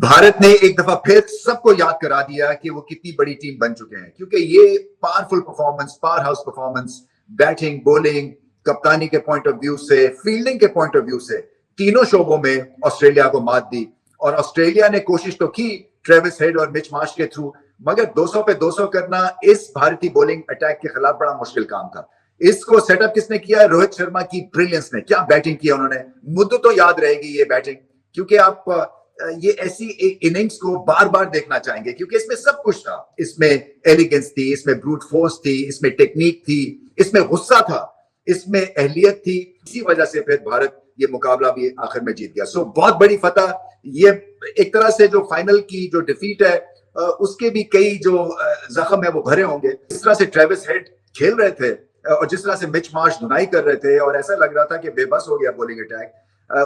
भारत ने एक दफा फिर सबको याद करा दिया कि वो कितनी बड़ी टीम बन चुके हैं, क्योंकि ये powerful performance, power house performance, batting, bowling, कप्तानी के पॉइंट ऑफ व्यू से, फील्डिंग के पॉइंट ऑफ व्यू से, तीनों शोबों में ऑस्ट्रेलिया को मात दी। और ऑस्ट्रेलिया ने कोशिश तो की ट्रेविस हेड और मिच मार्श के थ्रू, मगर 200 पे 200 करना इस भारतीय बॉलिंग अटैक के खिलाफ बड़ा मुश्किल काम था। इसको सेटअप किसने किया? रोहित शर्मा की ब्रिलियंस ने। क्या बैटिंग किया उन्होंने, मुद्दों तो याद रहेगी ये बैटिंग, क्योंकि आप ये ऐसी इनिंग्स को बार बार देखना चाहेंगे, क्योंकि इसमें सब कुछ था। इसमें एलिगेंस थी, इसमें ब्रूट फोर्स थी, इसमें टेक्निक थी, इसमें गुस्सा था, इसमें अहलियत थी। इसी वजह से फिर भारत ये मुकाबला भी आखिर में जीत गया। सो बहुत बड़ी फतह। ये एक तरह से जो फाइनल की जो डिफीट है उसके भी कई जो जख्म है वो भरे होंगे। जिस तरह से ट्रेविस हेड खेल रहे थे और जिस तरह से मिच मार्श धुनाई कर रहे थे और ऐसा लग रहा था कि बेबस हो गया बॉलिंग अटैक,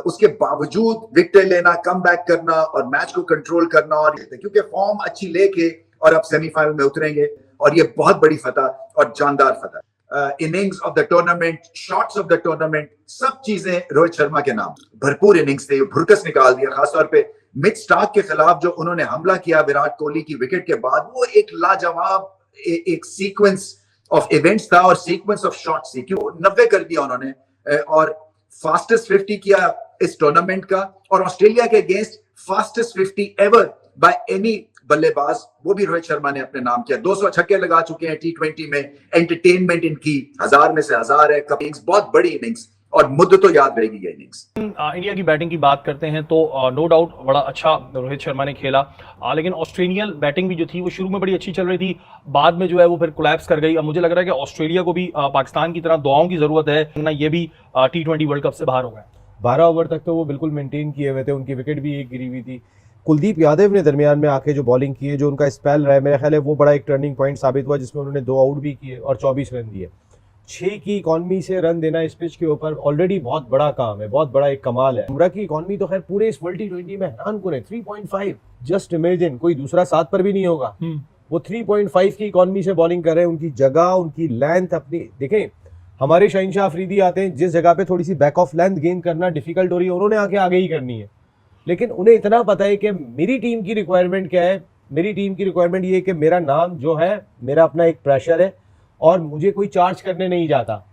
उसके बावजूद विकेट लेना, कम बैक करना और मैच को कंट्रोल करना, और क्योंकि फॉर्म अच्छी लेके और अब सेमीफाइनल में उतरेंगे, और ये बहुत बड़ी फतह और जानदार फतह। Innings of the tournament, shots of the tournament, सब चीजें रोहित शर्मा के नाम। भरपूर इनिंग्स थे, भुरकस निकाल दिया। खासतौर पे मिच स्टार्क के खिलाफ जो उन्होंने हमला किया विराट कोहली की विकेट के बाद, वो एक लाजवाब एक सीक्वेंस ऑफ इवेंट्स था और सीक्वेंस ऑफ शॉट्स थी। क्यों 90 कर दिया उन्होंने और फास्टेस्ट 50 किया इस टूर्नामेंट का, और ऑस्ट्रेलिया के against fastest 50 ever by any बल्लेबाज, वो भी रोहित शर्मा ने अपने नाम किया। 200 छक्के लगा चुके हैं T20 में। एंटरटेनमेंट इनकी 1000 में से 1000 है। इनिंग्स बहुत बड़ी इनिंग्स और मुद्दे तो याद रहेगी ये इनिंग्स। इंडिया की बैटिंग की बात करते हैं तो नो डाउट बड़ा अच्छा रोहित शर्मा ने खेला, लेकिन ऑस्ट्रेलियन बैटिंग भी जो थी वो शुरू में बड़ी अच्छी चल रही थी, बाद में जो है वो फिर कोलैप्स कर गई। अब मुझे लग रहा है कि ऑस्ट्रेलिया को भी पाकिस्तान की तरह दुआओं की जरूरत है ना। ये भी T20 वर्ल्ड कप से बाहर हो गए। 12 ओवर तक तो वो बिल्कुल मेंटेन किए हुए थे, उनकी विकेट भी एक गिरी हुई थी। कुलदीप यादव ने दरमियान में आके जो बॉलिंग की है, जो उनका स्पेल रहा है, मेरा ख्याल है वो बड़ा एक टर्निंग पॉइंट साबित हुआ, जिसमें उन्होंने 2 आउट भी किए और 24 रन दिए। 6 की इकॉनमी से रन देना इस पिच के ऊपर ऑलरेडी बहुत बड़ा काम है, बहुत बड़ा एक कमाल है। बुमराह की इकॉनमी तो खैर पूरे इस वर्ल्ड T20 में हैरान कुन है, 3.5। जस्ट इमेजिन कोई दूसरा 7 पर भी नहीं होगा। वो 3.5 की इकॉनमी से बॉलिंग कर रहे हैं। उनकी जगह, उनकी लेंथ, अपनी देखें, हमारे शहीनशाह अफरीदी आते हैं, जिस जगह पे थोड़ी सी बैक ऑफ लेंथ गेन करना डिफिकल्ट हो रही है, उन्होंने आके आगे ही करनी है। लेकिन उन्हें इतना पता है कि मेरी टीम की रिक्वायरमेंट क्या है। मेरी टीम की रिक्वायरमेंट ये है कि मेरा नाम जो है, मेरा अपना एक प्रेशर है और मुझे कोई चार्ज करने नहीं जाता।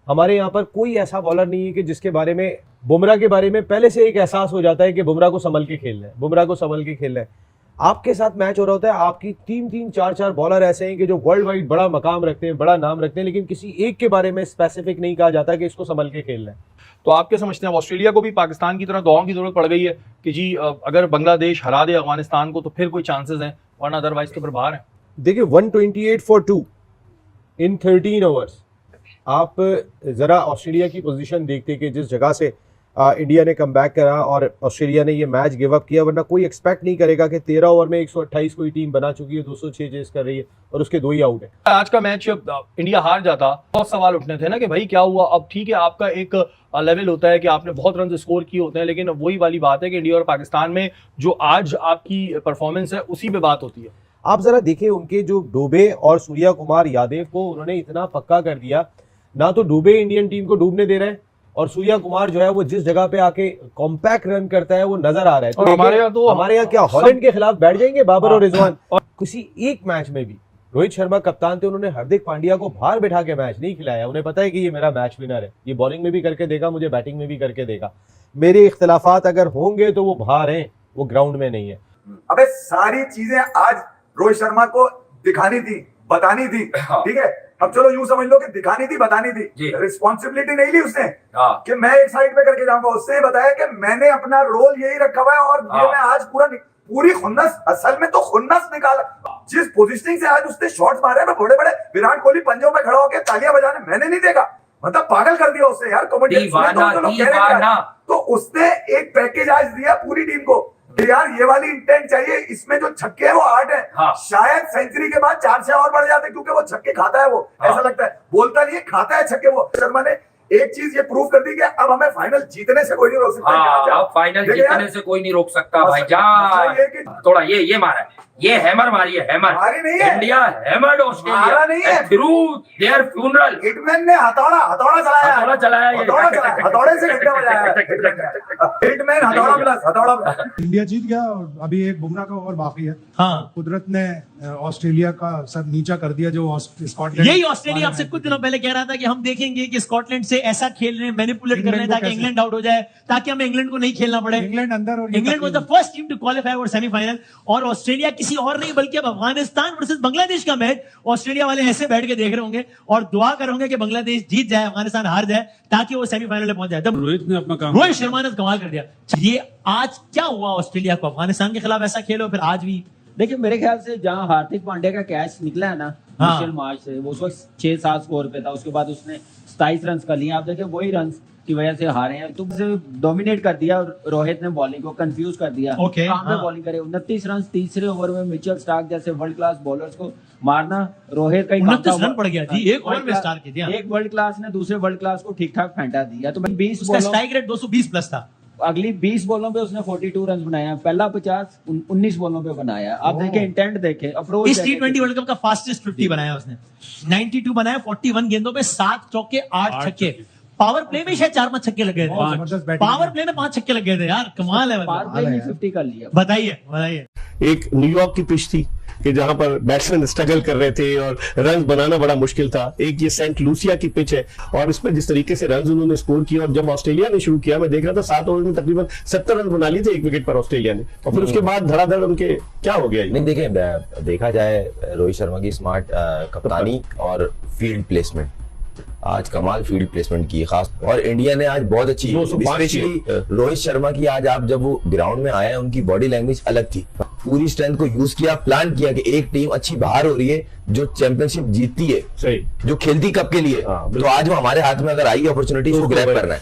हमारे यहाँ पर कोई ऐसा बॉलर नहीं है कि जिसके बारे में, बुमराह के बारे में पहले से एक एहसास हो जाता है कि बुमराह को संभल के खेलना है, बुमराह को संभल के खेलना है। आपके साथ मैच हो रहा होता है, आपकी 3-3, 4-4 बॉलर ऐसे हैं कि जो वर्ल्ड वाइड बड़ा मकाम रखते हैं, बड़ा नाम रखते हैं, लेकिन किसी एक के बारे में स्पेसिफिक नहीं कहा जाता कि इसको संभल के खेलना है। तो आप क्या समझते हैं, ऑस्ट्रेलिया को भी पाकिस्तान की तरह दुआओं की जरूरत पड़ गई है कि जी अगर बांग्लादेश हरा दे अफगानिस्तान को तो फिर कोई चांसेस हैं, वरना अदरवाइज तो फिर बाहर है। देखिए 128 for 2 इन 13 ओवर्स। आप जरा ऑस्ट्रेलिया की पोजीशन देखते कि जिस जगह से इंडिया ने कम बैक करा और ऑस्ट्रेलिया ने ये मैच गिव अप किया, वरना कोई एक्सपेक्ट नहीं करेगा कि 13 ओवर में 128 कोई टीम बना चुकी है, 206 चेस कर रही है और उसके 2 ही आउट है। आज का मैच इंडिया हार जाता, बहुत सवाल उठने थे ना कि भाई क्या हुआ। अब ठीक है, आपका एक लेवल होता है कि आपने बहुत रन स्कोर किए होते हैं, लेकिन वही वाली बात है कि इंडिया और पाकिस्तान में जो आज आपकी परफॉर्मेंस है उसी पे बात होती है। आप जरा देखिए उनके जो डूबे और सूर्या कुमार यादव को उन्होंने इतना पक्का कर दिया, ना तो डूबे इंडियन टीम को डूबने दे रहे हैं और सूर्या कुमार जो है वो जिस जगह पे आके कॉम्पैक्ट रन करता है वो नजर आ रहा है। तो हमारे यहाँ क्या हॉलैंड के खिलाफ बैठ जाएंगे बाबर और रिजवान? और किसी एक मैच में भी रोहित शर्मा कप्तान थे, उन्होंने हार्दिक पांड्या को बाहर बैठा के मैच नहीं खिलाया। उन्हें पता है कि ये मेरा मैच विनर है, ये बॉलिंग में भी करके देगा, मुझे बैटिंग में भी करके देगा। मेरे इख्तिलाफात अगर होंगे तो वो बाहर हैं, वो ग्राउंड में नहीं है। अबे सारी चीजें आज रोहित शर्मा को दिखानी थी, बतानी थी, ठीक है। अब चलो यूं समझ लो कि दिखानी थी, बतानी थी, रिस्पॉन्सिबिलिटी नहीं ली उसने कि मैं एक साइड पे करके जाऊंगा। उसने बताया कि मैंने अपना रोल यही रखा हुआ है और ये मैं आज पूरी खुन्नस, असल में तो खुन्नस निकाला। जिस पोजीशनिंग से आज उसने शॉट्स मारे हैं, बड़े बड़े विराट कोहली पंजों में खड़ा होकर तालियां बजाने, मैंने नहीं देखा। मतलब पागल कर दिया उसने यार। तो उसने एक पैकेज आज दिया पूरी टीम को कि यार ये वाली इंटेंट चाहिए, इसमें जो छक्के हैं वो 8 है। शायद सेंचुरी के बाद 4 से और बढ़ जाते, क्योंकि वो छक्के खाता है। वो ऐसा लगता है, बोलता नहीं है, खाता है छक्के। वो शर्मा ने एक चीज ये प्रूव कर दी कि अब हमें फाइनल जीतने से कोई नहीं रोक सकता। अब फाइनल जीतने से कोई नहीं रोक सकता भाईजान। थोड़ा ये मारा है ये हैमर मारी है, हैमर। मारी नहीं है। इंडिया हैमर्ड मारा ऑस्ट्रेलिया नहीं है। Through their funeral. हिटमैन ने हथौड़ा चलाया, हथौड़ा चलाया ये। हथौड़े से घंटे बजाया। हिटमैन हथौड़ा प्लस। इंडिया जीत गया और अभी एक बुमराह का ओवर बाकी है। हाँ, कुदरत ने ऑस्ट्रेलिया का सर नीचा कर दिया जो स्कॉटलैंड। यही ऑस्ट्रेलिया आपसे कुछ दिनों पहले कह रहा था कि हम देखेंगे कि स्कॉटलैंड से ऐसा खेल रहे हैं, मैनिपुलेट कर रहे हैं इंग्लैंड को ताकि कैसे? इंग्लैंड आउट हो जाए, ताकि हमें इंग्लैंड को नहीं खेलना पड़े। इंग्लैंड अंदर और ये England was the first team to qualify for semifinal, और ऑस्ट्रेलिया किसी और नहीं बल्कि अब अफगानिस्तान वर्सेस बांग्लादेश का मैच ऑस्ट्रेलिया वाले ऐसे बैठ के देख रहे होंगे और दुआ कर होंगे कि बांग्लादेश जीत जाए, अफगानिस्तान हार जाए, ताकि वो सेमीफाइनल में पहुंच जाए। तब रोहित ने अपना काम रोहित शर्मा ने कमाल कर दिया। ये आज क्या हुआ ऑस्ट्रेलिया को, अफगानिस्तान के खिलाफ ऐसा खेलो, फिर आज भी देखिए मेरे ख्याल से जहां हार्दिक पांड्या का कैच निकला है ना हाँ। मिचेल मार्श से, वो उस वक्त 6-7 स्कोर पे था, उसके बाद उसने 27 रन कर लिए। आप देखिए वही रन की वजह से हारे हैं। तो डोमिनेट कर दिया रोहित ने, बॉलिंग को कंफ्यूज कर दिया। ओके, कहाँ पे हाँ। बॉलिंग करे, 29 रन तीसरे ओवर में मिचेल स्टार्क जैसे वर्ल्ड क्लास बॉलर्स को मारना रोहित का ही काम 29 था। रन पड़ गया जी, एक ओवर में स्टार के दिया। एक वर्ल्ड क्लास ने दूसरे वर्ल्ड क्लास को ठीक ठाक फेंटा दिया। तो 20 उसका बॉलों स्ट्राइक रेट 220 प्लस था। अगली 20 बॉलों पे उसने 42 रन बनाया, पहला 50 19 बॉलों पे बनाया। आप देखें इंटेंट देखें, अप्रोच इस T20 वर्ल्ड कप का फास्टेस्ट 50 बनाया उसने, 92 बनाया 41 गेंदों पे, 7 चौके 8 छक्के। पावर प्ले में शायद 4-5 छक्के लग गए बहुत थे। जबरदस्त बैटिंग पावर प्ले में 5 छक्के लग गए थे यार, कमाल है। पावर प्ले में 50 कर लिया। बताइए बताइए। एक न्यूयॉर्क की पिच थी कि जहां पर बैट्समैन स्ट्रगल कर रहे थे और रन बनाना बड़ा मुश्किल था। एक ये सेंट लूसिया की पिच है और इस पर जिस तरीके से रन उन्होंने स्कोर किया, और जब ऑस्ट्रेलिया ने शुरू किया मैं देख रहा था 7 ओवर में तकरीबन 70 रन बना लिए थे एक विकेट पर ऑस्ट्रेलिया ने, और फिर उसके बाद धड़ाधड़ उनके क्या हो गया। नहीं देखिए, देखा जाए रोहित शर्मा की स्मार्ट कप्तानी और फील्ड प्लेसमेंट, आज कमाल फील्ड प्लेसमेंट की खास, और इंडिया ने आज बहुत अच्छी, 205 स्पेशली रोहित शर्मा की आज आप जब वो ग्राउंड में आए उनकी बॉडी लैंग्वेज अलग थी, पूरी स्ट्रेंथ को यूज किया, प्लान किया कि एक टीम अच्छी बाहर हो रही है जो चैंपियनशिप जीतती है, सही, जो खेलती कप के लिए, हाँ, तो आज वो हमारे हाथ में अगर आई अपॉर्चुनिटी उसको ग्रैब करना है।